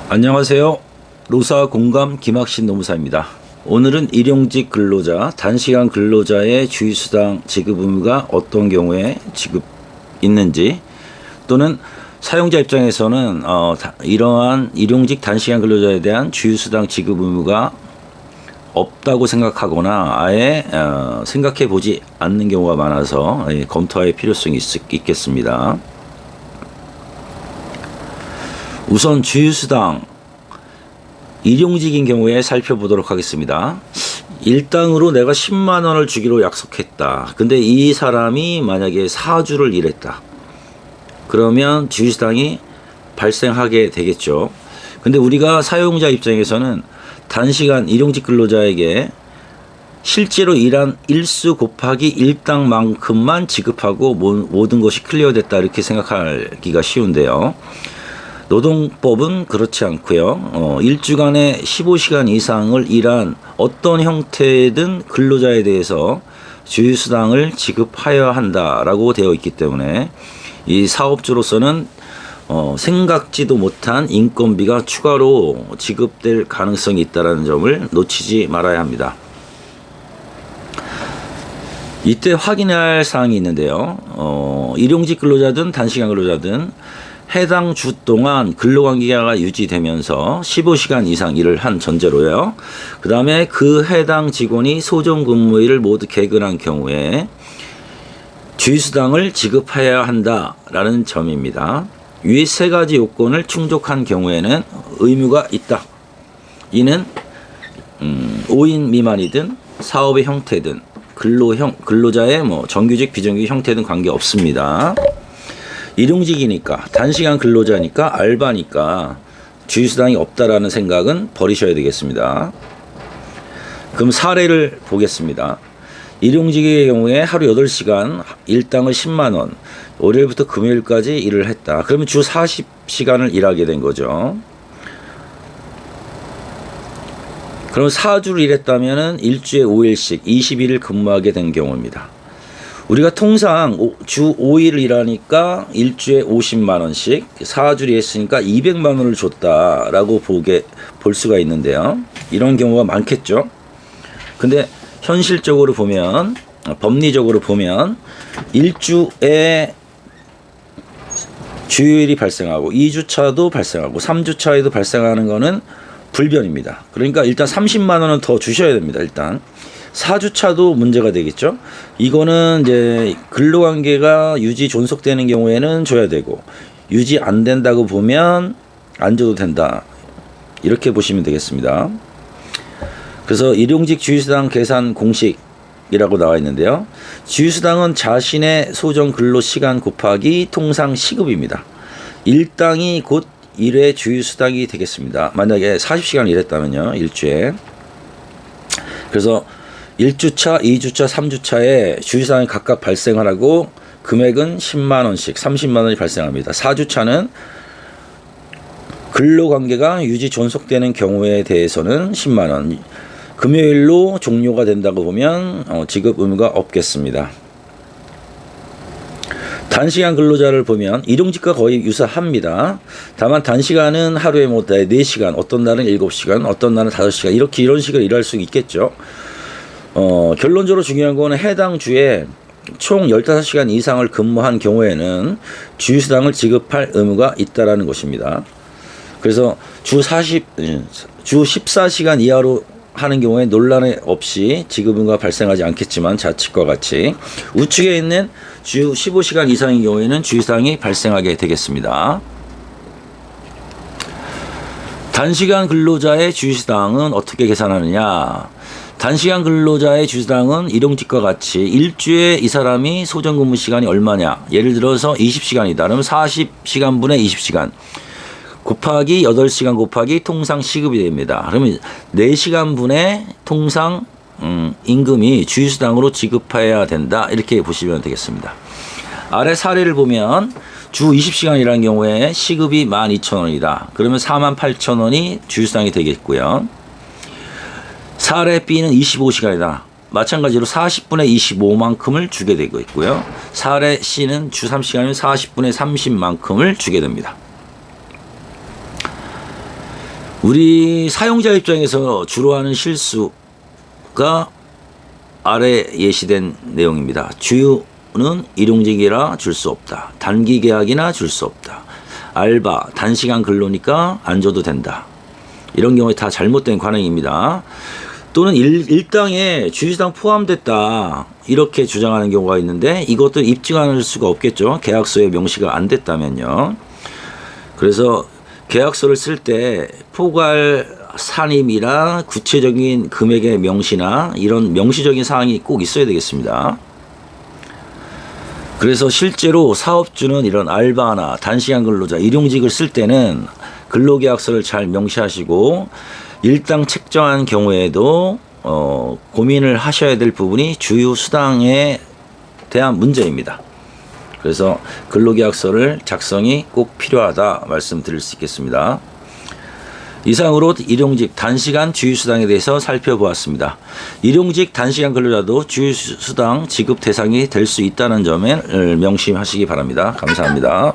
안녕하세요. 로사 공감 김학신 노무사입니다. 오늘은 일용직 근로자, 단시간 근로자의 주휴수당 지급 의무가 어떤 경우에 지급 있는지, 또는 사용자 입장에서는 이러한 일용직 단시간 근로자에 대한 주휴수당 지급 의무가 없다고 생각하거나 아예 생각해 보지 않는 경우가 많아서 검토할 필요성이 있겠습니다. 우선 주휴수당 일용직인 경우에 살펴보도록 하겠습니다. 일당으로 내가 10만 원을 주기로 약속했다. 근데 이 사람이 만약에 4주를 일했다. 그러면 주휴수당이 발생하게 되겠죠. 근데 우리가 사용자 입장에서는 단시간 일용직 근로자에게 실제로 일한 일수 곱하기 일당만큼만 지급하고 모든 것이 클리어됐다 이렇게 생각하기가 쉬운데요. 노동법은 그렇지 않고요. 일주간에 15시간 이상을 일한 어떤 형태든 근로자에 대해서 주휴수당을 지급하여야 한다라고 되어 있기 때문에 이 사업주로서는 생각지도 못한 인건비가 추가로 지급될 가능성이 있다는 점을 놓치지 말아야 합니다. 이때 확인해야 할 사항이 있는데요. 일용직 근로자든 단시간 근로자든 해당 주 동안 근로관계가 유지되면서 15시간 이상 일을 한 전제로요. 그 다음에 그 해당 직원이 소정근무일을 모두 개근한 경우에 주휴수당을 지급해야 한다라는 점입니다. 위 세 가지 요건을 충족한 경우에는 의무가 있다. 이는 5인 미만이든 사업의 형태든 근로자의 정규직 비정규직 형태든 관계없습니다. 일용직이니까 단시간 근로자니까 알바니까 주휴수당이 없다라는 생각은 버리셔야 되겠습니다. 그럼 사례를 보겠습니다. 일용직의 경우에 하루 8시간 일당을 10만 원, 월요일부터 금요일까지 일을 했다. 그러면 주 40시간을 일하게 된 거죠. 그럼 4주를 일했다면 일주에 5일씩 21일 근무하게 된 경우입니다. 우리가 통상 주 5일을 일하니까 일주에 50만 원씩 4주를 일했으니까 200만 원을 줬다라고 볼 수가 있는데요. 이런 경우가 많겠죠. 근데 현실적으로 보면, 법리적으로 보면 1주에 주휴일이 발생하고 2주차도 발생하고 3주차에도 발생하는 거는 불변입니다. 그러니까 일단 30만 원은 더 주셔야 됩니다. 일단 4주차도 문제가 되겠죠. 이거는 이제 근로관계가 유지 존속되는 경우에는 줘야 되고, 유지 안 된다고 보면 안 줘도 된다. 이렇게 보시면 되겠습니다. 그래서 일용직 주휴수당 계산 공식이라고 나와 있는데요. 주휴수당은 자신의 소정 근로시간 곱하기 통상 시급입니다. 일당이 곧 1회 주휴수당이 되겠습니다. 만약에 40시간 일했다면요. 일주에. 그래서 1주차, 2주차, 3주차에 주휴수당이 각각 발생하라고 금액은 10만 원씩 30만 원이 발생합니다. 4주차는 근로관계가 유지 존속되는 경우에 대해서는 10만 원. 금요일로 종료가 된다고 보면 지급 의무가 없겠습니다. 단시간 근로자를 보면 일용직과 거의 유사합니다. 다만 단시간은 하루에 4시간, 어떤 날은 7시간, 어떤 날은 5시간 이런 식으로 일할 수 있겠죠. 결론적으로 중요한 거는 해당 주에 총 15시간 이상을 근무한 경우에는 주휴수당을 지급할 의무가 있다라는 것입니다. 그래서 주 14시간 이하로 하는 경우에 논란 없이 지급 의무가 발생하지 않겠지만 자칫과 같이 우측에 있는 주 15시간 이상인 경우에는 주휴수당이 발생하게 되겠습니다. 단시간 근로자의 주휴수당은 어떻게 계산하느냐? 단시간 근로자의 주휴수당은 일용직과 같이 일주에 이 사람이 소정근무 시간이 얼마냐? 예를 들어서 20시간이다. 그러면 40시간분의 20시간 곱하기 8시간 곱하기 통상 시급이 됩니다. 그러면 4시간분의 통상 임금이 주휴수당으로 지급해야 된다. 이렇게 보시면 되겠습니다. 아래 사례를 보면 주 20시간이라는 경우에 시급이 12,000원이다. 그러면 48,000원이 주휴수당이 되겠고요. 사례 B는 25시간이다. 마찬가지로 40분의 25만큼을 주게 되고 있고요. 사례 C는 주 3시간이면 40분의 30만큼을 주게 됩니다. 우리 사용자 입장에서 주로 하는 실수가 아래 예시된 내용입니다. 주유는 일용직이라 줄 수 없다. 단기 계약이나 줄 수 없다. 알바, 단시간 근로니까 안 줘도 된다. 이런 경우에 다 잘못된 관행입니다. 또는 일당에 주유수당 포함됐다. 이렇게 주장하는 경우가 있는데 이것도 입증할 수가 없겠죠. 계약서에 명시가 안 됐다면요. 그래서 계약서를 쓸 때 포괄 산입이나 구체적인 금액의 명시나 이런 명시적인 사항이 꼭 있어야 되겠습니다. 그래서 실제로 사업주는 이런 알바나 단시간 근로자, 일용직을 쓸 때는 근로계약서를 잘 명시하시고 일당 책정한 경우에도 고민을 하셔야 될 부분이 주유수당에 대한 문제입니다. 그래서 근로계약서를 작성이 꼭 필요하다 말씀드릴 수 있겠습니다. 이상으로 일용직 단시간 주유수당에 대해서 살펴보았습니다. 일용직 단시간 근로자도 주유수당 지급 대상이 될 수 있다는 점을 명심하시기 바랍니다. 감사합니다.